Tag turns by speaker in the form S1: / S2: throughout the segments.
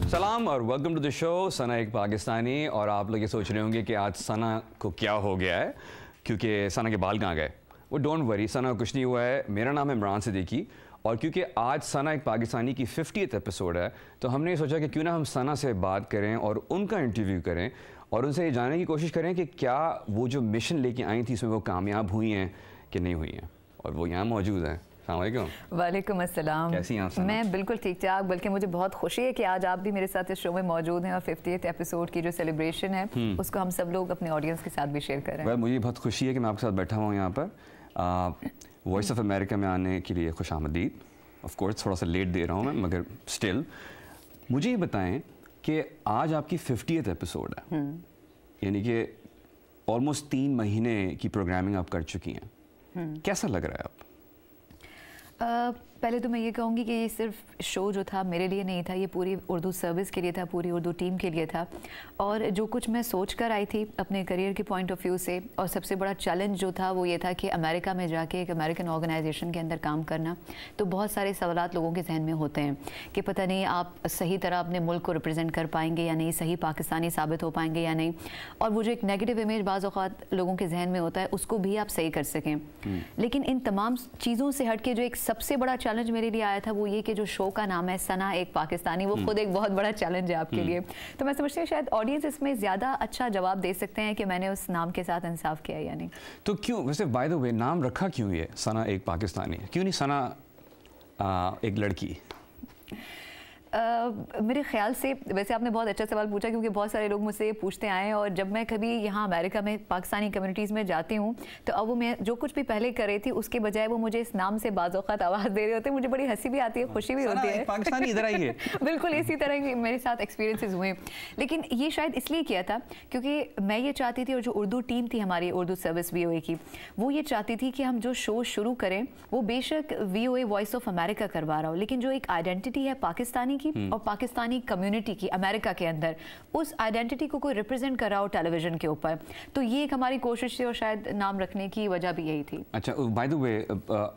S1: सलाम और welcome to the show सना एक पाकिस्तानी। और आप लोग ये सोच रहे होंगे कि आज सना को क्या हो गया है क्योंकि सना के बाल कहाँ गए। वो डोंट वरी, सना को कुछ नहीं हुआ है। मेरा नाम है इमरान सिद्दीकी और क्योंकि आज सना एक पाकिस्तानी की 50th एपिसोड है तो हमने ये सोचा कि क्यों ना हम सना से बात करें और उनका इंटरव्यू करें और उनसे ये जानने की कोशिश करें कि क्या वो जो मिशन लेके आई थी इसमें वो कामयाब हुई हैं कि नहीं हुई हैं। और वो यहाँ मौजूद हैं।
S2: वालेकुम अस्सलाम।
S1: कैसी हैं आप?
S2: मैं बिल्कुल ठीक ठाक, बल्कि मुझे बहुत खुशी है कि आज आप भी मेरे साथ इस शो में मौजूद हैं और 50th एपिसोड की जो सेलिब्रेशन है उसको हम सब लोग अपने ऑडियंस के साथ भी शेयर कर रहे हैं।
S1: मुझे बहुत खुशी है कि मैं आपके साथ बैठा हुआ यहाँ पर वॉइस ऑफ अमेरिका में आने के लिए खुश आमदीद। ऑफ कोर्स थोड़ा सा लेट दे रहा हूँ मैं, मगर स्टिल मुझे ये बताएं कि आज आपकी 50th एपिसोड है, यानी कि ऑलमोस्ट 3 महीने की प्रोग्रामिंग आप कर चुकी हैं। कैसा लग रहा है आप?
S2: पहले तो मैं ये कहूँगी कि ये सिर्फ शो जो था मेरे लिए नहीं था, ये पूरी उर्दू सर्विस के लिए था, पूरी उर्दू टीम के लिए था। और जो कुछ मैं सोच कर आई थी अपने करियर के पॉइंट ऑफ व्यू से, और सबसे बड़ा चैलेंज जो था वो ये था कि अमेरिका में जाके एक अमेरिकन ऑर्गेनाइजेशन के अंदर काम करना। तो बहुत सारे सवालात लोगों के जहन में होते हैं कि पता नहीं आप सही तरह अपने मुल्क को रिप्रेजेंट कर पाएंगे या नहीं, सही पाकिस्तानी साबित हो पाएंगे या नहीं। और वो जो एक नेगेटिव इमेज बाज़ औक़ात लोगों के जहन में होता है उसको भी आप सही कर सकें। लेकिन इन तमाम चीज़ों से हट के जो एक सबसे बड़ा चैलेंज मेरे लिए आया था वो ये कि जो शो का नाम है सना एक पाकिस्तानी, वो खुद एक बहुत बड़ा चैलेंज है आपके लिए। तो मैं समझती हूँ शायद ऑडियंस इसमें ज़्यादा अच्छा जवाब दे सकते हैं कि मैंने उस नाम के साथ इंसाफ किया या नहीं।
S1: तो क्यों, वैसे बाय द वे नाम रखा क्यों ये सना एक पाकिस्तानी, क्यों नहीं सना एक लड़की?
S2: मेरे ख्याल से वैसे आपने बहुत अच्छा सवाल पूछा, क्योंकि बहुत सारे लोग मुझसे ये पूछते आए हैं। और जब मैं कभी यहाँ अमेरिका में पाकिस्तानी कम्युनिटीज़ में जाती हूँ तो अब वो मैं जो कुछ भी पहले कर रही थी उसके बजाय वो मुझे इस नाम से बाज़ औक़ात आवाज़ दे रहे होते हैं। मुझे बड़ी हंसी भी आती है, खुशी भी होती है।
S1: पाकिस्तानी इधर आइए।
S2: बिल्कुल इसी तरह के मेरे साथ एक्सपीरियंसेस हुए। लेकिन ये शायद इसलिए किया था क्योंकि मैं ये चाहती थी, और जो उर्दू टीम थी हमारी उर्दू सर्विस VOA की, वो ये चाहती थी कि हम जो शो शुरू करें वो बेशक VOA वॉइस ऑफ अमेरिका करवा रहा हो, लेकिन जो एक आइडेंटिटी है पाकिस्तानी की और पाकिस्तानी कम्युनिटी की अमेरिका के अंदर, उस आइडेंटिटी को कोई रिप्रेजेंट कर रहा हो टेलीविजन के ऊपर। तो ये एक हमारी कोशिश थी और शायद नाम रखने की वजह भी यही थी।
S1: अच्छा, बाय द वे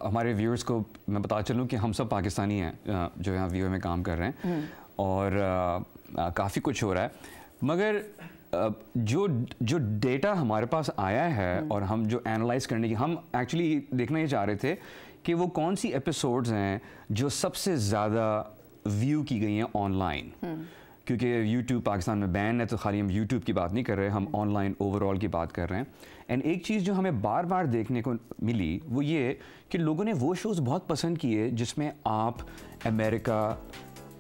S1: हमारे व्यूअर्स को मैं बता चलूं कि हम सब पाकिस्तानी हैं जो यहाँ VOA में काम कर रहे हैं और काफ़ी कुछ हो रहा है, मगर जो डेटा हमारे पास आया है और हम जो एनालाइज करने की, हम एक्चुअली देखना ये चाह रहे थे कि वो कौन सी एपिसोड्स हैं जो सबसे ज़्यादा व्यू की गई हैं ऑनलाइन। क्योंकि YouTube पाकिस्तान में बैन है तो खाली हम YouTube की बात नहीं कर रहे, हम ऑनलाइन ओवरऑल की बात कर रहे हैं। एंड एक चीज़ जो हमें बार बार देखने को मिली वो ये कि लोगों ने वो शोज़ बहुत पसंद किए जिसमें आप अमेरिका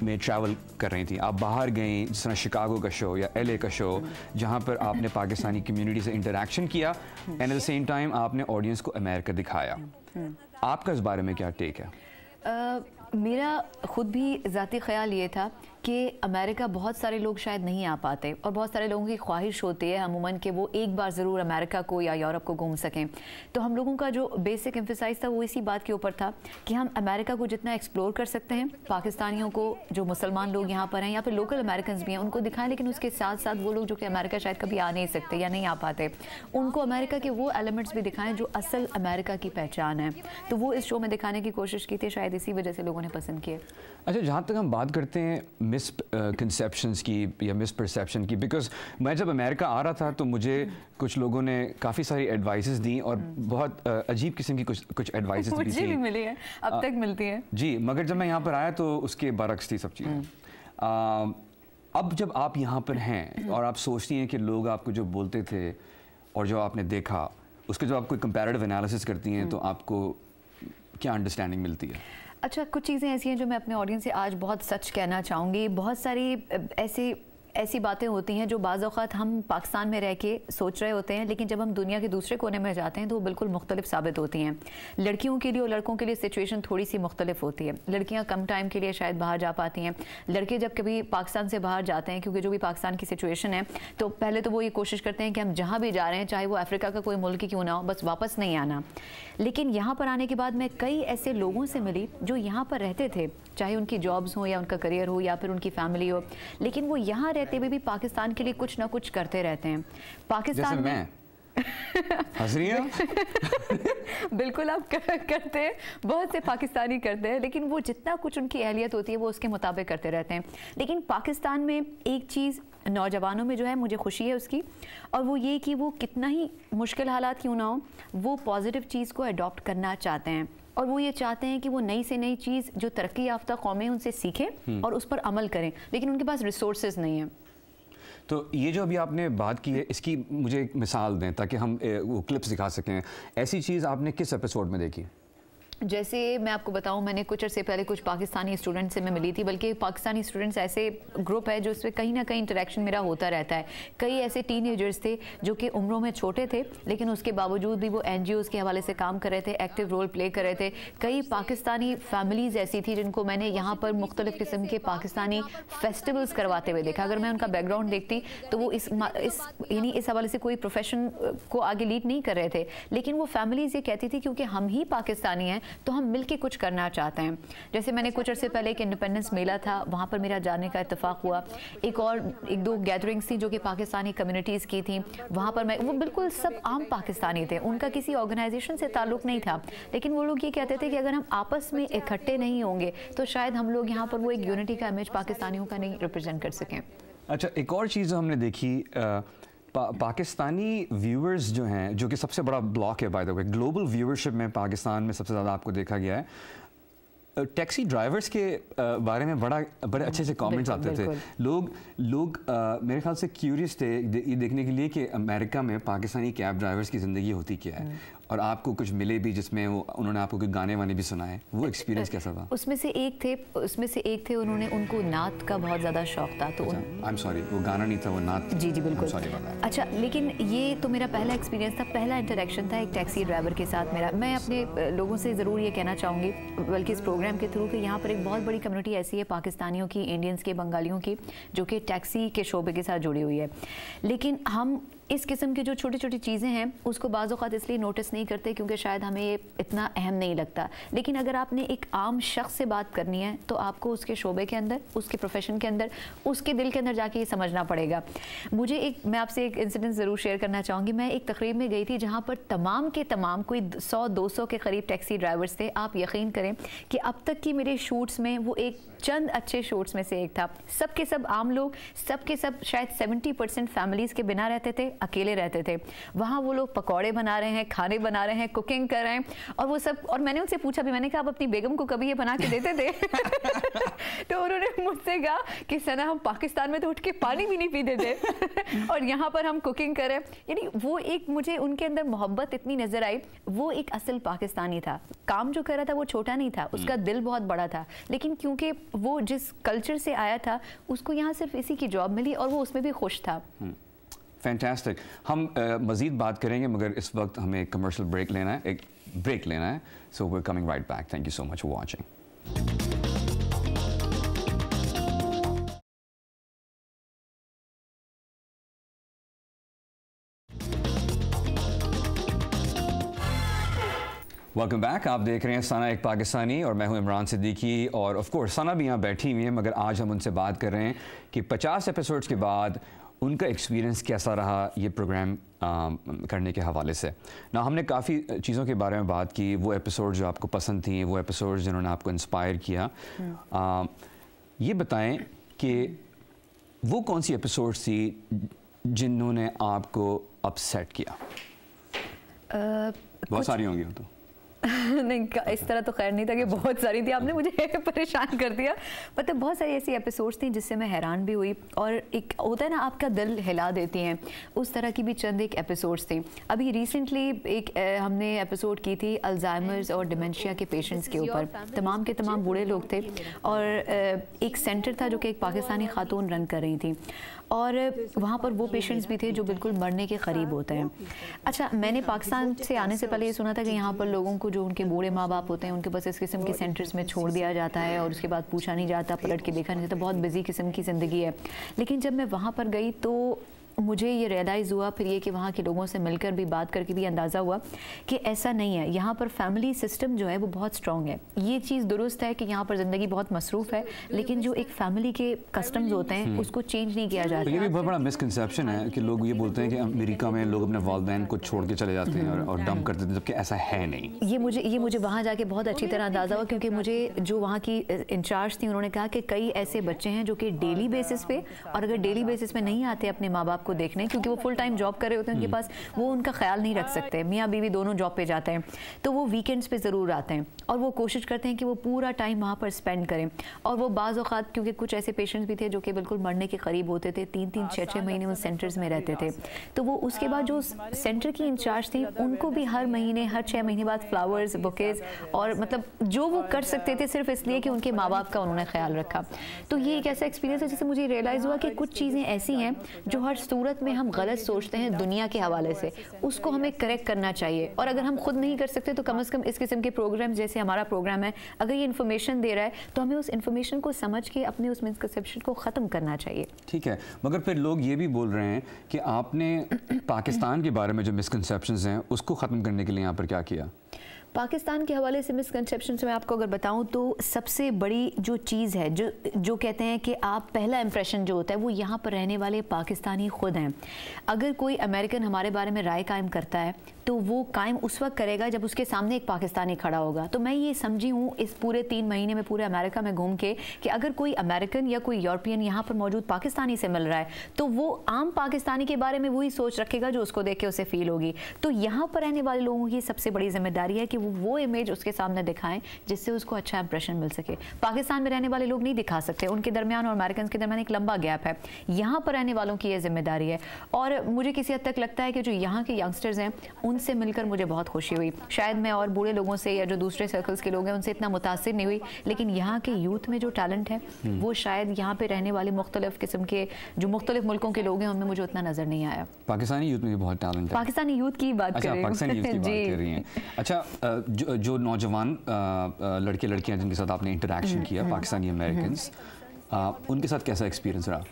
S1: में ट्रैवल कर रही थी, आप बाहर गई, जिस तरह शिकागो का शो या LA का शो, जहाँ पर आपने पाकिस्तानी कम्युनिटी से इंटरेक्शन किया and at the same time आपने ऑडियंस को अमेरिका दिखाया। आपका इस बारे में क्या टेक है?
S2: मेरा खुद भी ज़ाती ख्याल ये था कि अमेरिका बहुत सारे लोग शायद नहीं आ पाते, और बहुत सारे लोगों की ख्वाहिश होती है अमूमन कि वो एक बार ज़रूर अमेरिका को या यूरोप को घूम सकें। तो हम लोगों का जो बेसिक एम्फसाइज था वो इसी बात के ऊपर था कि हम अमेरिका को जितना एक्सप्लोर कर सकते हैं, पाकिस्तानियों को, जो मुसलमान लोग यहाँ पर हैं या फिर लोकल अमेरिकन भी हैं, उनको दिखाएं। लेकिन उसके साथ साथ वो लोग जो कि अमेरिका शायद कभी आ नहीं सकते या नहीं आ पाते, उनको अमेरिका के वो एलिमेंट्स भी दिखाएं जो असल अमेरिका की पहचान है। तो वो इस शो में दिखाने की कोशिश की थी, शायद इसी वजह से लोगों ने पसंद किए।
S1: अच्छा, जहाँ तक हम बात करते हैं मिसकंसेप्शंस की या मिसपरसेप्शन की, बिकॉज मैं जब अमेरिका आ रहा था तो मुझे कुछ लोगों ने काफ़ी सारी एडवाइसेस दी और बहुत अजीब किस्म की कुछ एडवाइसेस भी
S2: मुझे भी मिली है, अब तक मिलती है
S1: जी। मगर जब मैं यहाँ पर आया तो उसके बरक्स थी सब चीज़ें। अब जब आप यहाँ पर हैं और आप सोचती हैं कि लोग आपको जो बोलते थे और जो आपने देखा उसके जब आप कोई कंपैरेटिव एनालिसिस करती हैं तो आपको क्या अंडरस्टैंडिंग मिलती है?
S2: अच्छा, कुछ चीज़ें ऐसी हैं जो मैं अपने ऑडियंस से आज बहुत सच कहना चाहूँगी। बहुत सारी ऐसी बातें होती हैं जो बाज़ औक़ात हम पाकिस्तान में रह के सोच रहे होते हैं, लेकिन जब हम दुनिया के दूसरे कोने में जाते हैं तो वो बिल्कुल मुख्तलिफ साबित होती हैं। लड़कियों के लिए और लड़कों के लिए सिचुएशन थोड़ी सी मुख्तलिफ होती है। लड़कियां कम टाइम के लिए शायद बाहर जा पाती हैं, लड़के जब कभी पाकिस्तान से बाहर जाते हैं, क्योंकि जो भी पाकिस्तान की सिचुएशन है, तो पहले तो वो ये कोशिश करते हैं कि हम जहाँ भी जा रहे हैं, चाहे वो अफ्रीका का कोई मुल्क ही क्यों ना हो, बस वापस नहीं आना। लेकिन यहाँ पर आने के बाद मैं कई ऐसे लोगों से मिली जो यहाँ पर रहते थे, चाहे उनकी जॉब्स हो या उनका करियर हो या फिर उनकी फैमिली हो, लेकिन वो यहाँ रहते हुए भी पाकिस्तान के लिए कुछ ना कुछ करते रहते हैं। पाकिस्तान में
S1: हंस रही हैं?
S2: बिल्कुल आप करते हैं, बहुत से पाकिस्तानी करते हैं, लेकिन वो जितना कुछ उनकी अहलियत होती है वो उसके मुताबिक करते रहते हैं। लेकिन पाकिस्तान में एक चीज़ नौजवानों में जो है मुझे खुशी है उसकी, और वो ये कि वो कितना ही मुश्किल हालात क्यों ना हो, वो पॉजिटिव चीज़ को अडॉप्ट करना चाहते हैं, और वो ये चाहते हैं कि वो नई से नई चीज़ जो तरक्की याफ्ता कौमें उनसे सीखें और उस पर अमल करें, लेकिन उनके पास रिसोर्सेज नहीं हैं।
S1: तो ये जो अभी आपने बात की है, इसकी मुझे एक मिसाल दें ताकि हम वो क्लिप्स दिखा सकें। ऐसी चीज़ आपने किस एपिसोड में देखी?
S2: जैसे मैं आपको बताऊं, मैंने कुछ अर्से पहले कुछ पाकिस्तानी स्टूडेंट से मैं मिली थी, बल्कि पाकिस्तानी स्टूडेंट्स ऐसे ग्रुप है जो उसमें कहीं ना कहीं इंटरेक्शन मेरा होता रहता है। कई ऐसे टीनेजर्स थे जो कि उम्रों में छोटे थे, लेकिन उसके बावजूद भी वो NGOs के हवाले से काम कर रहे थे, एक्टिव रोल प्ले कर रहे थे। कई पाकिस्तानी फैमिलीज़ ऐसी थी जिनको मैंने यहाँ पर मुख्तलिफ़ किस्म के पाकिस्तानी फेस्टिवल्स करवाते हुए देखा। अगर मैं उनका बैकग्राउंड देखती तो वो इस हवाले से कोई प्रोफेशन को आगे लीड नहीं कर रहे थे, लेकिन वो फैमिलीज़ ये कहती थी क्योंकि हम ही पाकिस्तानी हैं तो हम मिलके कुछ करना चाहते हैं। जैसे मैंने कुछ अर्से पहले एक इंडिपेंडेंस मेला था, वहाँ पर मेरा जाने का इत्तेफाक हुआ। एक दो गैदरिंग्स थी जो कि पाकिस्तानी कम्युनिटीज़ की थी, वहाँ पर वो बिल्कुल सब आम पाकिस्तानी थे, उनका किसी ऑर्गेनाइजेशन से ताल्लुक़ नहीं था, लेकिन वो लोग ये कहते थे कि अगर हम आपस में इकट्ठे नहीं होंगे तो शायद हम लोग यहाँ पर वो एक यूनिटी का इमेज पाकिस्तानियों का नहीं रिप्रेजेंट कर सकें।
S1: अच्छा, एक और चीज़ हमने देखी, पाकिस्तानी व्यूअर्स जो हैं, जो कि सबसे बड़ा ब्लॉक है by the way, global viewership में पाकिस्तान में सबसे ज़्यादा आपको देखा गया है। टैक्सी ड्राइवर्स के बारे में बड़े अच्छे से कमेंट्स आते थे। लोग मेरे ख्याल से क्यूरियस थे ये देखने के लिए कि अमेरिका में पाकिस्तानी कैब ड्राइवर्स की ज़िंदगी होती क्या है, और आपको कुछ मिले भी जिसमें उन्होंने आपको कुछ गाने वाने भी सुनाए। वो एक्सपीरियंस कैसा था?
S2: उसमें से एक थे उनको नात का बहुत ज़्यादा शौक था, तो
S1: आई एम सॉरी, वो गाना नहीं था, वो नात।
S2: जी बिल्कुल। अच्छा, लेकिन ये तो मेरा पहला एक्सपीरियंस था, पहला इंटरेक्शन था एक टैक्सी ड्राइवर के साथ मेरा। मैं अपने लोगों से ज़रूर ये कहना चाहूँगी, बल्कि इस प्रोग्राम के थ्रू, कि यहाँ पर एक बहुत बड़ी कम्युनिटी ऐसी है पाकिस्तानियों की, इंडियंस के, बंगालियों की, जो कि टैक्सी के शोबे के साथ जुड़ी हुई है। लेकिन हम इस किस्म की जो छोटी छोटी चीज़ें हैं उसको बाज़ औक़ात इसलिए नोटिस नहीं करते क्योंकि शायद हमें ये इतना अहम नहीं लगता, लेकिन अगर आपने एक आम शख्स से बात करनी है तो आपको उसके शोबे के अंदर, उसके प्रोफेशन के अंदर, उसके दिल के अंदर जाके ये समझना पड़ेगा। मैं आपसे एक इंसिडेंट ज़रूर शेयर करना चाहूँगी। मैं एक तकरीब में गई थी जहाँ पर तमाम के तमाम कोई 100-200 के करीब टैक्सी ड्राइवर्स थे। आप यकीन करें कि अब तक की मेरे शूट्स में वो एक चंद अच्छे शूट्स में से एक था। सब के सब आम लोग, सब के सब शायद 70% फैमिलीज़ के बिना रहते थे, अकेले रहते थे। वहाँ वो लोग पकौड़े बना रहे हैं, खाने बना रहे हैं, कुकिंग कर रहे हैं, और वो सब। और मैंने उनसे पूछा भी, मैंने कहा आप अपनी बेगम को कभी ये बना के देते थे? तो उन्होंने मुझसे कहा कि सना, हम पाकिस्तान में तो उठ के पानी भी नहीं पीते थे और यहाँ पर हम कुकिंग कर रहे हैं। यानी वो एक, मुझे उनके अंदर मोहब्बत इतनी नजर आई। वो एक असल पाकिस्तानी था, काम जो कर रहा था वो छोटा नहीं था, उसका दिल बहुत बड़ा था, लेकिन क्योंकि वो जिस कल्चर से आया था उसको यहाँ सिर्फ इसी की जॉब मिली और वो उसमें भी खुश था।
S1: फैंटास्टिक। हम मज़ीद बात करेंगे, मगर इस वक्त हमें कमर्शियल ब्रेक लेना है, so we are coming right back. Thank you so much for watching. Welcome back. आप देख रहे हैं सना एक पाकिस्तानी, और मैं हूं इमरान सिद्दीकी, और ऑफ कोर्स सना भी यहाँ बैठी हुई है, मगर आज हम उनसे बात कर रहे हैं कि 50 एपिसोड्स के बाद उनका एक्सपीरियंस कैसा रहा ये प्रोग्राम करने के हवाले से ना। हमने काफ़ी चीज़ों के बारे में बात की, वो एपिसोड जो आपको पसंद थी, वो एपिसोड जिन्होंने आपको इंस्पायर किया। ये बताएं कि वो कौन सी एपिसोड्स थी जिन्होंने आपको अपसेट किया? बहुत सारी होंगी वो तो।
S2: नहीं, इस तरह तो खैर नहीं था कि बहुत सारी थी, आपने मुझे परेशान कर दिया। मतलब बहुत सारी ऐसी एपिसोड्स थी जिससे मैं हैरान भी हुई, और एक होता है ना आपका दिल हिला देती हैं, उस तरह की भी चंद एक एपिसोड्स थी। अभी रिसेंटली एक हमने एपिसोड की थी अल्जाइमर्स और डिमेंशिया के पेशेंट्स के ऊपर। तमाम के तमाम बूढ़े लोग थे, और एक सेंटर था जो कि एक पाकिस्तानी खातून रन कर रही थी, और वहाँ पर वो पेशेंट्स भी थे जो बिल्कुल मरने के करीब होते हैं। अच्छा, मैंने पाकिस्तान से आने से पहले ये सुना था कि यहाँ पर लोगों को, जो उनके बूढ़े माँ बाप होते हैं, उनके बस इस किस्म के सेंटर्स में छोड़ दिया जाता है और उसके बाद पूछा नहीं जाता, पलट के देखा नहीं जाता, बहुत बिजी किस्म की ज़िंदगी है। लेकिन जब मैं वहाँ पर गई तो मुझे ये रियलाइज़ हुआ फिर ये कि वहाँ के लोगों से मिलकर भी बात करके भी अंदाज़ा हुआ कि ऐसा नहीं है। यहाँ पर फैमिली सिस्टम जो है वो बहुत स्ट्रॉन्ग है। ये चीज़ दुरुस्त है कि यहाँ पर ज़िंदगी बहुत मसरूफ़ है, लेकिन जो एक फैमिली के कस्टम्स होते हैं उसको चेंज नहीं किया जाता।
S1: ये भी बहुत बड़ा मिसकंसेप्शन है कि लोग ये बोलते हैं कि अमेरिका में लोग अपने वालिदैन को छोड़ के चले जाते हैं और डंप कर देते हैं, जबकि ऐसा है नहीं।
S2: ये मुझे वहाँ जाके बहुत अच्छी तरह अंदाज़ा हुआ, क्योंकि मुझे जो वहाँ की इंचार्ज थी उन्होंने कहा कि कई ऐसे बच्चे हैं जो कि डेली बेसिस पे, और अगर डेली बेसिस पे नहीं आते अपने माँ बाप को देखने, क्योंकि वो फुल टाइम जॉब कर रहे होते हैं, उनके पास वो उनका ख्याल नहीं रख सकते, मियाँ बीवी दोनों जॉब पे जाते हैं, तो वो वीकेंड्स पे ज़रूर आते हैं और वो कोशिश करते हैं कि वो पूरा टाइम वहाँ पर स्पेंड करें। और वो बाज़ औक़ात, क्योंकि कुछ ऐसे पेशेंट्स भी थे जो कि बिल्कुल मरने के करीब होते थे, 3-3, 6-6 महीने उन सेंटर्स में रहते थे, तो वो उसके बाद जो सेंटर की इंचार्ज थी उनको भी हर महीने, हर 6 महीने बाद फ्लावर्स, बुकेज़ और मतलब जो वो कर सकते थे सिर्फ इसलिए कि उनके माँ बाप का उन्होंने ख्याल रखा। तो ये एक ऐसा एक्सपीरियंस है जिससे मुझे रियलाइज़ हुआ कि कुछ चीज़ें ऐसी हैं जो हर सूरत में हम गलत सोचते हैं दुनिया के हवाले से, उसको हमें करेक्ट करना चाहिए। और अगर हम खुद नहीं कर सकते तो कम से कम इस किस्म के प्रोग्राम जैसे हमारा प्रोग्राम है, अगर ये इन्फॉर्मेशन दे रहा है तो हमें उस इन्फॉर्मेशन को समझ के अपने उस मिसकंसेप्शन को ख़त्म करना चाहिए।
S1: ठीक है, मगर फिर लोग ये भी बोल रहे हैं कि आपने पाकिस्तान के बारे में जो मिसकंसेप्शंस हैं उसको ख़त्म करने के लिए यहाँ पर क्या किया?
S2: पाकिस्तान के हवाले से मिसकंसेप्शन से मैं आपको अगर बताऊं तो सबसे बड़ी जो चीज़ है जो कहते हैं कि आप पहला इंप्रेशन जो होता है वो यहाँ पर रहने वाले पाकिस्तानी खुद हैं। अगर कोई अमेरिकन हमारे बारे में राय कायम करता है तो वो कायम उस वक्त करेगा जब उसके सामने एक पाकिस्तानी खड़ा होगा। तो मैं ये समझी हूँ इस पूरे 3 महीने में पूरे अमेरिका में घूम के कि अगर कोई अमेरिकन या कोई यूरोपियन यहाँ पर मौजूद पाकिस्तानी से मिल रहा है तो वो आम पाकिस्तानी के बारे में वही सोच रखेगा जो उसको देख के उसे फील होगी। तो यहाँ पर रहने वाले लोगों की सबसे बड़ी जिम्मेदारी है कि वो इमेज उसके सामने दिखाएं जिससे उसको अच्छा इंप्रेशन मिल सके। पाकिस्तान में रहने वाले लोग नहीं दिखा सकते, उनके दरमियान और अमेरिकन के दरमियान एक लंबा गैप है। यहाँ पर रहने वालों की यह जिम्मेदारी है और मुझे किसी हद तक लगता है कि जो यहाँ के यंगस्टर्स हैं उनसे मिलकर मुझे बहुत खुशी हुई। शायद मैं और बूढ़े लोगों से या जो दूसरे सर्कल्स के लोग हैं उनसे इतना मुतासिर नहीं हुई, लेकिन यहाँ के यूथ में जो टैलेंट है वो शायद यहाँ पे रहने वाले मुख्तलिफ किस्म के जो मुख्तलिफ मुल्कों के लोग हैं उनमें मुझे उतना नजर नहीं आया।
S1: पाकिस्तानी यूथ में भी बहुत टैलेंट है।
S2: पाकिस्तानी यूथ की बात कर रही हूँ।
S1: पाकिस्तानी यूथ की बात कर रही हैं। अच्छा, जो नौजवान लड़के लड़कियां जिनके साथ आपने इंटरेक्शन किया, पाकिस्तानी अमेरिकन्स, उनके साथ कैसा एक्सपीरियंस रहा?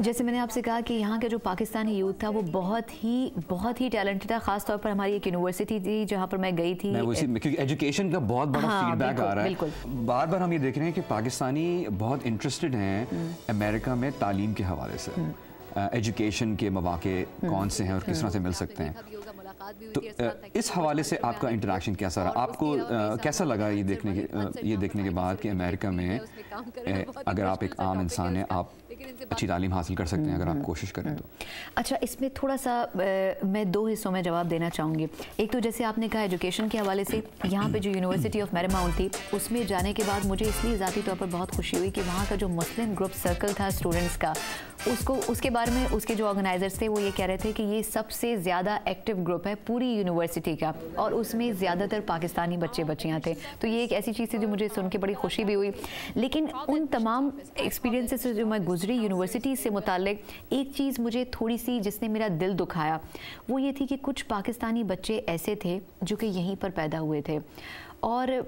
S2: जैसे मैंने आपसे कहा कि यहाँ का जो पाकिस्तानी यूथ था वो बहुत ही टैलेंटेड था। ख़ास तौर पर हमारी एक यूनिवर्सिटी थी जहाँ पर मैं गई थी।
S1: क्योंकि एजुकेशन का बहुत बड़ा फीडबैक आ रहा है। बार बार हम ये देख रहे हैं कि पाकिस्तानी बहुत इंटरेस्टेड हैं अमेरिका में तालीम के हवाले से, एजुकेशन के मौके कौन से हैं और किस तरह से मिल सकते हैं। तो इस हवाले से आपका इंटरेक्शन कैसा रहा? आपको कैसा लगा ये देखने के बाद कि अमेरिका में अगर आप एक आम इंसान हैं आप अच्छी तालीम हासिल कर सकते हैं अगर आप कोशिश करें तो?
S2: अच्छा, इसमें थोड़ा सा मैं 2 हिस्सों में जवाब देना चाहूँगी। एक तो जैसे आपने कहा एजुकेशन के हवाले से, यहाँ पे जो यूनिवर्सिटी ऑफ मैरीमाउंट थी उसमें जाने के बाद मुझे इसलिए ज़ाती तौर पर बहुत खुशी हुई कि वहाँ का जो मुस्लिम ग्रुप सर्कल था स्टूडेंट्स का, उसके बारे में उसके जो ऑर्गेनाइजर्स थे वो ये कह रहे थे कि ये सबसे ज़्यादा एक्टिव ग्रुप है पूरी यूनिवर्सिटी का और उसमें ज़्यादातर पाकिस्तानी बच्चियाँ थे। तो ये एक ऐसी चीज़ थी जो मुझे सुन के बड़ी खुशी भी हुई। लेकिन उन तमाम एक्सपीरियंसेस से जो मैं गुजरी यूनिवर्सिटी से मुताल्लिक, एक चीज़ मुझे थोड़ी सी जिसने मेरा दिल दुखाया वो ये थी कि कुछ पाकिस्तानी बच्चे ऐसे थे जो कि यहीं पर पैदा हुए थे और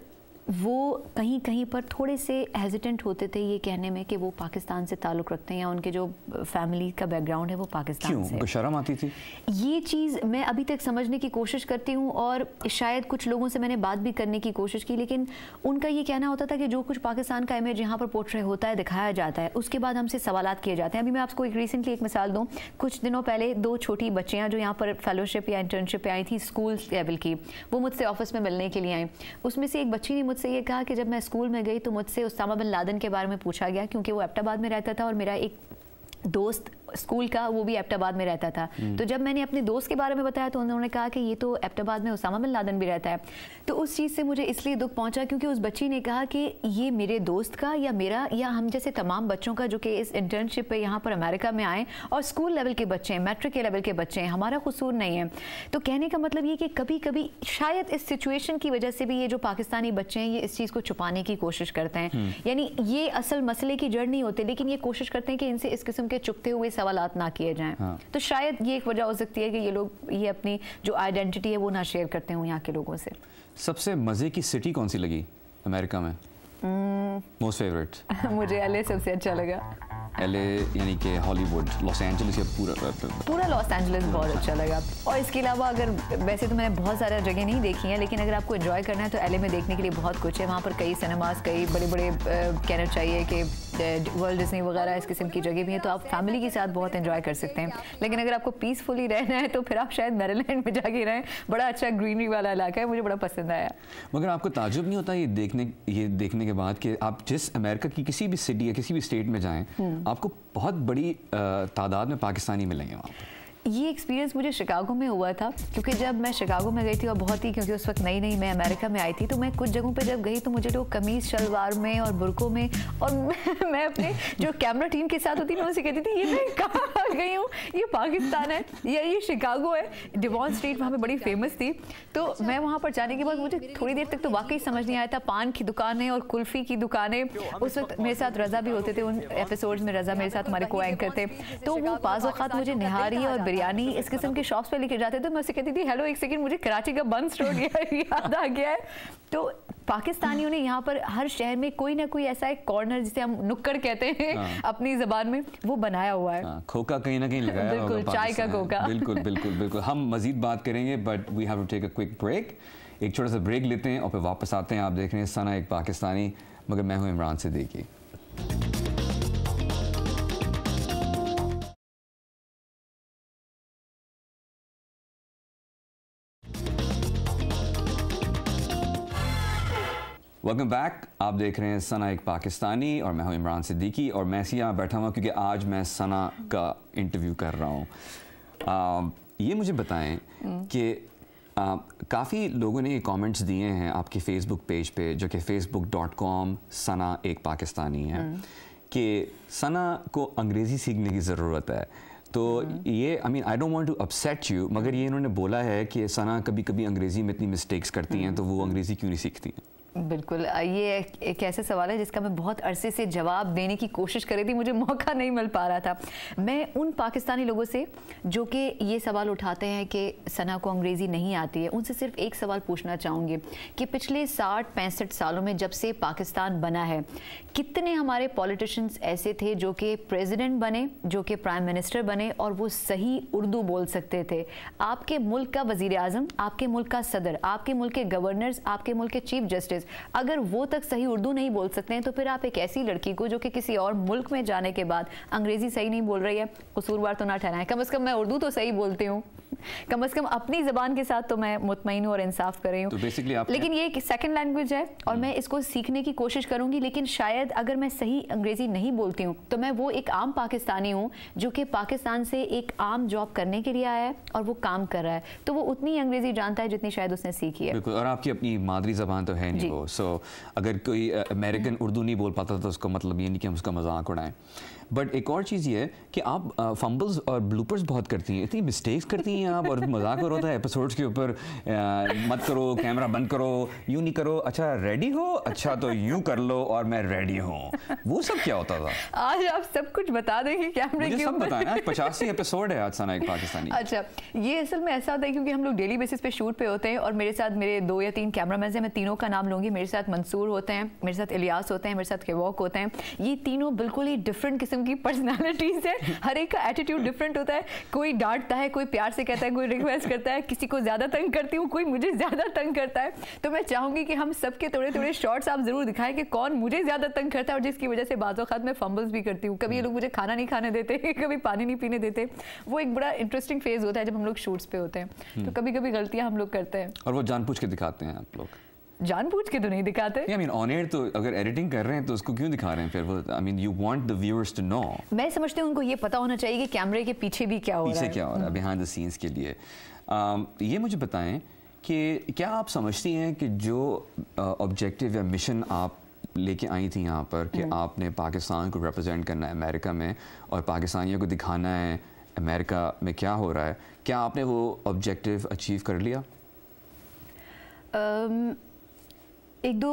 S2: वो कहीं कहीं पर थोड़े से हेजिटेंट होते थे ये कहने में कि वो पाकिस्तान से ताल्लुक़ रखते हैं या उनके जो फैमिली का बैकग्राउंड है वो पाकिस्तान से।
S1: उनको शर्म आती थी? ये
S2: चीज़ मैं अभी तक समझने की कोशिश करती हूँ और शायद कुछ लोगों से मैंने बात भी करने की कोशिश की, लेकिन उनका ये कहना होता था कि जो कुछ पाकिस्तान का इमेज यहाँ पर पोर्ट्रे होता है, दिखाया जाता है, उसके बाद हमसे सवालात किए जाते हैं। अभी मैं आपको रिसेंटली एक मिसाल दूँ, कुछ दिनों पहले 2 छोटी बच्चियाँ जो यहाँ पर फेलोशिप या इंटर्नशिप पे आई थी स्कूल लेवल की, वो मुझसे ऑफिस में मिलने के लिए आई। उसमें से एक बच्ची ने मुझसे ये कहा कि जब मैं स्कूल में गई तो मुझसे उसामा बिन लादेन के बारे में पूछा गया, क्योंकि वो एबटाबाद में रहता था और मेरा एक दोस्त स्कूल का वो भी एबटाबाद में रहता था। तो जब मैंने अपने दोस्त के बारे में बताया तो उन्होंने कहा कि ये तो एबटाबाद में उसामा बिन लादेन भी रहता है। तो उस चीज़ से मुझे इसलिए दुख पहुंचा क्योंकि उस बच्ची ने कहा कि ये मेरे दोस्त का या मेरा या हम जैसे तमाम बच्चों का जो कि इस इंटर्नशिप पे यहाँ पर अमेरिका में आए और स्कूल लेवल के बच्चे हैं, मैट्रिक के लेवल के बच्चे हैं, हमारा कसूर नहीं है। तो कहने का मतलब ये कि कभी कभी शायद इस सिचुएशन की वजह से भी ये जो पाकिस्तानी बच्चे हैं ये इस चीज़ को छुपाने की कोशिश करते हैं। यानी ये असल मसले की जड़ नहीं होते, लेकिन ये कोशिश करते हैं कि इनसे इस किस्म के चुपते हुए सवालात ना किए जाएं। हाँ। तो शायद ये एक वजह हो सकती है कि ये लोग ये अपनी जो आइडेंटिटी है वो ना शेयर करते हो यहाँ के लोगों से।
S1: सबसे मज़े की सिटी कौन सी लगी अमेरिका में? Most favourite?
S2: मुझे LA सबसे अच्छा लगा।
S1: LA यानी कि हॉलीवुड, लॉस एंजलिस या
S2: पूरा लॉस एंजलिस बहुत अच्छा लगा। और इसके अलावा अगर वैसे तो मैंने बहुत सारा जगह नहीं देखी है, लेकिन अगर आपको एंजॉय करना है तो LA में देखने के लिए बहुत कुछ है। वहाँ पर कई सिनेमास, कई बड़े बड़े कहना चाहिए कि वर्ल्ड डिज्नी वगैरह इस किस्म की जगह भी है, तो आप फैमिली के साथ बहुत एंजॉय कर सकते हैं। लेकिन अगर आपको पीसफुली रहना है तो फिर आप शायद मैरीलैंड में जाके रहें। बड़ा अच्छा ग्रीनरी वाला इलाका है, मुझे बड़ा पसंद आया।
S1: मगर आपको ताजुब नहीं होता ये देखने के बाद कि आप जिस अमेरिका की किसी भी सिटी या किसी भी स्टेट में जाएं, आपको बहुत बड़ी तादाद में पाकिस्तानी मिलेंगे वहाँ पर।
S2: ये एक्सपीरियंस मुझे शिकागो में हुआ था, क्योंकि जब मैं शिकागो में गई थी और बहुत ही, क्योंकि उस वक्त नई मैं अमेरिका में आई थी, तो मैं कुछ जगहों पे जब गई तो मुझे लोग कमीज़ शलवार में और बुरकों में, और मैं अपने जो कैमरा टीम के साथ होती ना उनसे कहती थी ये मैं कहाँ आ गई हूँ, ये पाकिस्तान है या ये शिकागो है। डिवॉन स्ट्रीट वहाँ पर बड़ी फेमस थी, तो मैं वहाँ पर जाने के बाद मुझे थोड़ी देर तक तो वाकई समझ नहीं आया था। पान की दुकानें और कुल्फ़ी की दुकानें, उस वक्त मेरे साथ रज़ा भी होते थे, उन एपिसोड्स में रज़ा मेरे साथ हमारे को एंकर थे, तो वो बाज़ औक़ात मुझे निहारी और बिरयानी इस किस्म के शॉप्स पे लेके जाते थे। मैं उससे कहती थी हेलो एक सेकंड, मुझे कराची का बंद स्टोर याद आ गया है। तो पाकिस्तानियों ने यहाँ पर हर शहर में कोई ना कोई ऐसा एक कॉर्नर जिसे हम नुक्कड़ कहते हैं अपनी जबान में, वो बनाया हुआ है।
S1: खोखा कहीं ना कहीं लगाया होगा,
S2: बिल्कुल चाय का खोखा।
S1: बिल्कुल बिल्कुल बिल्कुल। हम मजीद बात करेंगे, but we have to take a quick break. एक छोटा सा ब्रेक लेते हैं और फिर वापस आते हैं। आप देख रहे हैं सना एक पाकिस्तानी, मगर मैं हूँ इमरान सिद्दीकी। Welcome back. आप देख रहे हैं सना एक पाकिस्तानी और मैं हूं इमरान सिद्दीकी, और मैं यहाँ बैठा हुआ क्योंकि आज मैं सना का इंटरव्यू कर रहा हूँ। ये मुझे बताएं कि काफ़ी लोगों ने ये कमेंट्स दिए हैं आपके फेसबुक पेज पे, जो कि facebook.com सना एक पाकिस्तानी है, कि सना को अंग्रेज़ी सीखने की ज़रूरत है। तो ये I don't want to upset you, मगर ये इन्होंने बोला है कि सना कभी कभी अंग्रेज़ी में इतनी मिस्टेक्स करती हैं, तो वो अंग्रेज़ी क्यों नहीं सीखती हैं?
S2: बिल्कुल, ये एक ऐसे सवाल है जिसका मैं बहुत अरसे से जवाब देने की कोशिश कर रही थी, मुझे मौका नहीं मिल पा रहा था। मैं उन पाकिस्तानी लोगों से जो कि ये सवाल उठाते हैं कि सना को अंग्रेज़ी नहीं आती है, उनसे सिर्फ एक सवाल पूछना चाहूँगी कि पिछले 60-65 सालों में जब से पाकिस्तान बना है, कितने हमारे पॉलिटिशियंस ऐसे थे जो कि प्रेसिडेंट बने, जो कि प्राइम मिनिस्टर बने और वो सही उर्दू बोल सकते थे? आपके मुल्क का वज़ीर आज़म, आपके मुल्क का सदर, आपके मुल्क के गवर्नर्स, आपके मुल्क के चीफ जस्टिस, अगर वो तक सही उर्दू नहीं बोल सकते हैं, तो फिर आप एक ऐसी लड़की को जो कि किसी और मुल्क में जाने के बाद अंग्रेजी सही नहीं बोल रही है, कसूरवार तो ना ठहराएं। कम से कम मैं उर्दू तो सही बोलती हूँ, कम से कम अपनी ज़बान के साथ तो मैं मुतमईन हूँ और इंसाफ कर रही हूँ।
S1: तो बेसिकली
S2: लेकिन ये एक सेकंड लैंग्वेज है और मैं इसको सीखने की कोशिश करूँगी, लेकिन शायद अगर मैं सही अंग्रेज़ी नहीं बोलती हूँ तो मैं वो एक आम पाकिस्तानी हूँ जो कि पाकिस्तान से एक आम जॉब करने के लिए आया है और वो काम कर रहा है, तो वो उतनी अंग्रेज़ी जानता है जितनी शायद उसने सीखी है।
S1: बिल्कुल, और आपकी अपनी मादरी ज़बान तो है नहीं वो, सो अगर कोई अमेरिकन उर्दू नहीं बोल पाता तो उसका मतलब ये नहीं कि हम उसका मजाक उड़ाएं। बट एक और चीज़ ये है कि आप फंबल्स और ब्लूपर्स बहुत करती हैं, इतनी मिस्टेक्स करती हैं आप, और मजाक हो रहा था एपिसोड्स के ऊपर, मत करो, कैमरा बंद करो, यूँ नहीं करो, अच्छा रेडी हो, अच्छा तो यूँ कर लो और मैं रेडी हूँ, वो सब क्या होता था?
S2: आज आप सब कुछ बता देंगे कैमरे के ऊपर?
S1: बताएं ना, 85 एपिसोड है आज सना एक पाकिस्तानी।
S2: अच्छा, ये असल में ऐसा होता है क्योंकि हम लोग डेली बेसिस पे शूट पे होते हैं और मेरे साथ मेरे 2 या 3 कैमरामैन हैं, मैं तीनों का नाम लूँगी। मेरे साथ मंसूर होते हैं, मेरे साथ इलियास होते हैं, मेरे साथ केवॉक होते हैं। ये तीनों बिल्कुल ही डिफरेंट किस्म की पर्सनैलिटीज़ है, हर एक का एटीट्यूड डिफरेंट होता है। कोई डांटता है, कोई प्यार से कहता है, कोई रिक्वेस्ट करता है, किसी को ज़्यादा तंग करती हूँ, कोई मुझे ज़्यादा तंग करता है। तो मैं चाहूँगी कि हम सबके थोड़े थोड़े शॉर्ट्स आप ज़रूर दिखाएं कि कौन मुझे ज़्यादा तंग करता है और जिसकी वजह से बाज़ औक़ात मैं फंबल्स भी करती हूँ। कभी ये लोग मुझे खाना नहीं खाने देते, कभी पानी नहीं पीने देते। वो एक बड़ा इंटरेस्टिंग फेज़ होता है जब हम लोग शूट्स पे होते हैं, तो कभी कभी गलतियाँ हम लोग करते हैं।
S1: और वो जानबूझ के दिखाते हैं आप लोग?
S2: जानबूझ के तो नहीं दिखाते।
S1: आई मीन ऑन एयर तो अगर एडिटिंग कर रहे हैं तो उसको क्यों दिखा रहे हैं फिर? वो I mean you want the viewers to know. मैं
S2: समझती हूँ उनको ये पता होना चाहिए कि कैमरे के पीछे भी क्या हो रहा है,
S1: पीछे क्या हो रहा है, बिहाइंड द सीन्स के लिए। ये मुझे बताएं कि क्या आप समझती हैं कि जो ऑब्जेक्टिव या मिशन आप लेके आई थी यहाँ पर कि आपने पाकिस्तान को रिप्रेजेंट करना है अमेरिका में और पाकिस्तानियों को दिखाना है अमेरिका में क्या हो रहा है, क्या आपने वो ऑब्जेक्टिव अचीव कर लिया?
S2: एक दो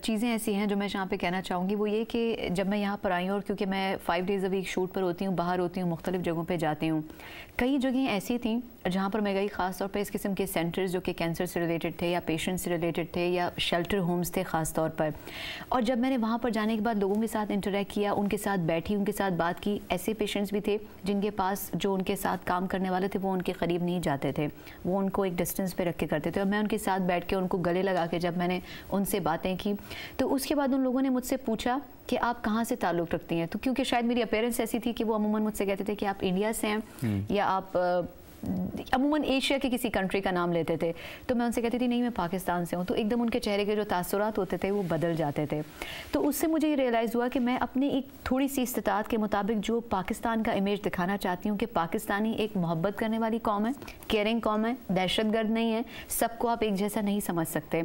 S2: चीज़ें ऐसी हैं जो मैं यहाँ पे कहना चाहूँगी। वो ये कि जब मैं यहाँ पर आई हूँ और क्योंकि मैं 5 डेज़ अ वीक शूट पर होती हूँ, बाहर होती हूँ, मुख्तलिफ़ जगहों पे जाती हूँ, कई जगहें ऐसी थी जहाँ पर मैं गई ख़ास तौर पे इस किस्म के सेंटर्स जो कि कैंसर से रिलेटेड थे या पेशेंट से रिलेटेड थे या शेल्टर होम्स थे ख़ास तौर पर, और जब मैंने वहाँ पर जाने के बाद लोगों के साथ इंटरेक्ट किया, उनके साथ बैठी, उनके साथ बात की, ऐसे पेशेंट्स भी थे जिनके पास जो उनके साथ काम करने वाले थे वो उनके करीब नहीं जाते थे, वो उनको एक डिस्टेंस पे रख के करते थे, और मैं उनके साथ बैठ के उनको गले लगा के जब मैंने उनसे बातें की तो उसके बाद उन लोगों ने मुझसे पूछा कि आप कहाँ से ताल्लुक़ रखती हैं। तो क्योंकि शायद मेरी अपीयरेंस ऐसी थी कि वो अमूमन मुझसे कहते थे कि आप इंडिया से हैं या आप अमूमन एशिया के किसी कंट्री का नाम लेते थे, तो मैं उनसे कहती थी नहीं मैं पाकिस्तान से हूँ, तो एकदम उनके चेहरे के जो तासुरात होते थे वो बदल जाते थे। तो उससे मुझे ये रियलाइज़ हुआ कि मैं अपनी एक थोड़ी सी इस्तिताअत के मुताबिक जो पाकिस्तान का इमेज दिखाना चाहती हूँ कि पाकिस्तानी एक मोहब्बत करने वाली कौम है, केयरिंग कौम है, दहशतगर्द नहीं है, सबको आप एक जैसा नहीं समझ सकते,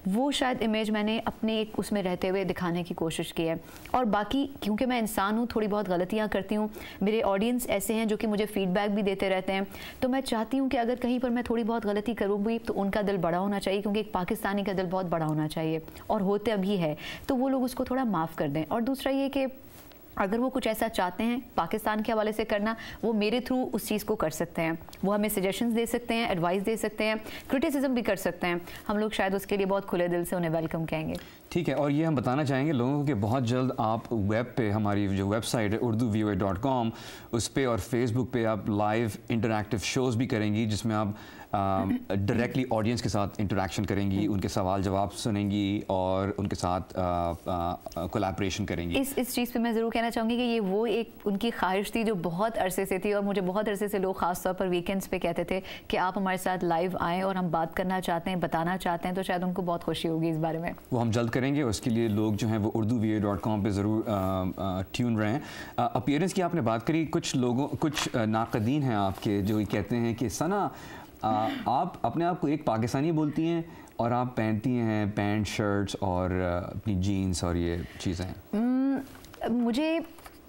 S2: वो शायद इमेज मैंने अपने एक उसमें रहते हुए दिखाने की कोशिश की है। और बाकी क्योंकि मैं इंसान हूँ, थोड़ी बहुत गलतियाँ करती हूँ, मेरे ऑडियंस ऐसे हैं जो कि मुझे फीडबैक भी देते रहते हैं, तो मैं चाहती हूँ कि अगर कहीं पर मैं थोड़ी बहुत गलती करूँगी तो उनका दिल बड़ा होना चाहिए, क्योंकि एक पाकिस्तानी का दिल बहुत बड़ा होना चाहिए और होते अभी है, तो वो लोग उसको थोड़ा माफ़ कर दें। और दूसरा ये कि अगर वो कुछ ऐसा चाहते हैं पाकिस्तान के हवाले से करना, वो मेरे थ्रू उस चीज़ को कर सकते हैं, वो हमें सजेशंस दे सकते हैं, एडवाइस दे सकते हैं, क्रिटिसिज्म भी कर सकते हैं, हम लोग शायद उसके लिए बहुत खुले दिल से उन्हें वेलकम कहेंगे।
S1: ठीक है, और ये हम बताना चाहेंगे लोगों को कि बहुत जल्द आप वेब पे हमारी जो वेबसाइट है urduvoa.com, उस पर और फेसबुक पे आप लाइव इंटरैक्टिव शोज़ भी करेंगी जिसमें आप डायरेक्टली ऑडियंस के साथ इंटरेक्शन करेंगी, उनके सवाल जवाब सुनेंगी और उनके साथ कोलैबोरेशन करेंगी।
S2: इस चीज़ पे मैं ज़रूर कहना चाहूँगी कि ये वो एक उनकी ख्वाहिश थी जो बहुत अरसे से थी, और मुझे बहुत अरसे से लोग ख़ास तौर पर वीकेंड्स पे कहते थे कि आप हमारे साथ लाइव आएँ और हम बात करना चाहते हैं, बताना चाहते हैं, तो शायद उनको बहुत खुशी होगी इस बारे में।
S1: वो हम जल्द करेंगे, उसके लिए लोग जो हैं वो urduvoa.com पे ज़रूर ट्यून रहें। अपीयरेंस की आपने बात करी, कुछ लोगों कुछ नाक़दीन हैं आपके जो कहते हैं कि सना आप अपने आप को एक पाकिस्तानी बोलती हैं और आप पहनती हैं पैंट शर्ट्स और अपनी जीन्स और ये चीज़ें।
S2: मुझे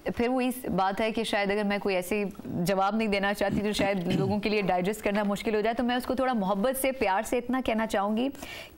S2: फिर वो इस बात है कि शायद अगर मैं कोई ऐसे जवाब नहीं देना चाहती जो शायद लोगों के लिए डाइजेस्ट करना मुश्किल हो जाए, तो मैं उसको थोड़ा मोहब्बत से प्यार से इतना कहना चाहूँगी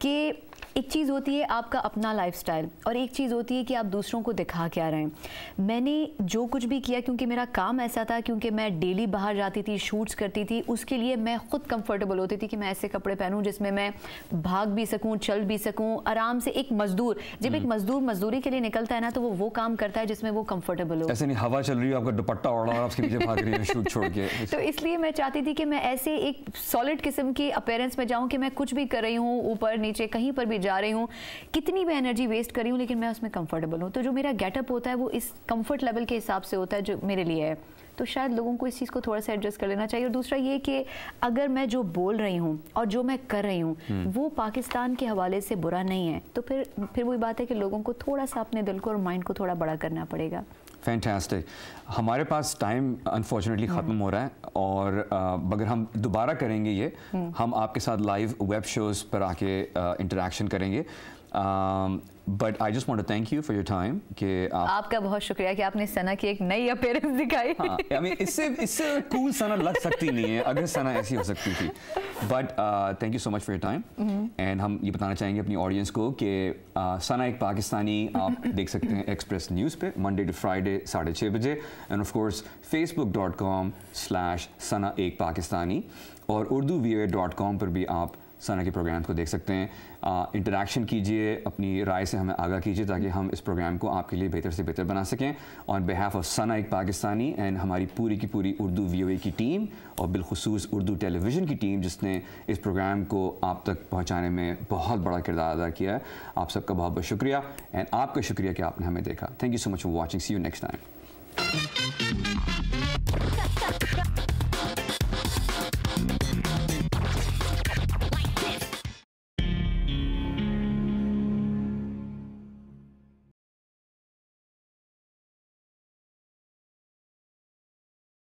S2: कि एक चीज़ होती है आपका अपना लाइफस्टाइल और एक चीज़ होती है कि आप दूसरों को दिखा क्या रहे हैं। मैंने जो कुछ भी किया क्योंकि मेरा काम ऐसा था, क्योंकि मैं डेली बाहर जाती थी, शूट्स करती थी, उसके लिए मैं ख़ुद कंफर्टेबल होती थी कि मैं ऐसे कपड़े पहनूं जिसमें मैं भाग भी सकूं, चल भी सकूं आराम से। एक मजदूर, जब एक मजदूर मजदूरी के लिए निकलता है ना, तो वो काम करता है जिसमें वो कंफर्टेबल हो।
S1: ऐसे नहीं हवा चल रही है, आपका दुपट्टा ओढ़ा और आपके पीछे भाग रही है शूट छोड़ के।
S2: तो इसलिए मैं चाहती थी कि मैं ऐसे एक सॉलिड किस्म की अपीयरेंस में जाऊँ कि मैं कुछ भी कर रही हूँ, ऊपर नीचे कहीं पर भी जा रही हूँ, कितनी भी एनर्जी वेस्ट कर रही हूँ, लेकिन मैं उसमें कंफर्टेबल हूँ। तो जो मेरा गेटअप होता है वो इस कंफर्ट लेवल के हिसाब से होता है जो मेरे लिए है। तो शायद लोगों को इस चीज़ को थोड़ा सा एडजस्ट कर लेना चाहिए। और दूसरा ये कि अगर मैं जो बोल रही हूँ और जो मैं कर रही हूँ वो पाकिस्तान के हवाले से बुरा नहीं है, तो फिर वही बात है कि लोगों को थोड़ा सा अपने दिल को और माइंड को थोड़ा बड़ा करना पड़ेगा।
S1: फैंटास्टिक। हमारे पास टाइम अनफॉर्चुनेटली ख़त्म हो रहा है, और अगर हम दोबारा करेंगे ये हम आपके साथ लाइव वेब शोज़ पर आके इंटरेक्शन करेंगे। But I just want to thank you for your time कि
S2: आपका बहुत शुक्रिया कि आपने सना की एक नई अपीयरेंस दिखाई।
S1: हाँ, I mean, इससे कूल सना लग सकती नहीं है अगर सना ऐसी हो सकती थी। But thank you so much for your time. And हम ये बताना चाहेंगे अपनी ऑडियंस को कि सना एक पाकिस्तानी आप देख सकते हैं एक्सप्रेस न्यूज़ पे मंडे टू फ्राइडे 6:30 बजे, एंड ऑफ कोर्स facebook.com/सना एक पाकिस्तानी और urduvoa.com पर भी आप सना के प्रोग्राम को देख सकते हैं। इंटरेक्शन कीजिए, अपनी राय से हमें आगाह कीजिए ताकि हम इस प्रोग्राम को आपके लिए बेहतर से बेहतर बना सकें। ऑन बिहाफ ऑफ सना एक पाकिस्तानी एंड हमारी पूरी की पूरी उर्दू VOA की टीम और बिलखुसूस उर्दू टेलीविज़न की टीम जिसने इस प्रोग्राम को आप तक पहुँचाने में बहुत बड़ा किरदार अदा किया है, आप सबका बहुत बहुत शुक्रिया। एंड आपका शुक्रिया कि आपने हमें देखा। Thank you so much for watching. See you next time.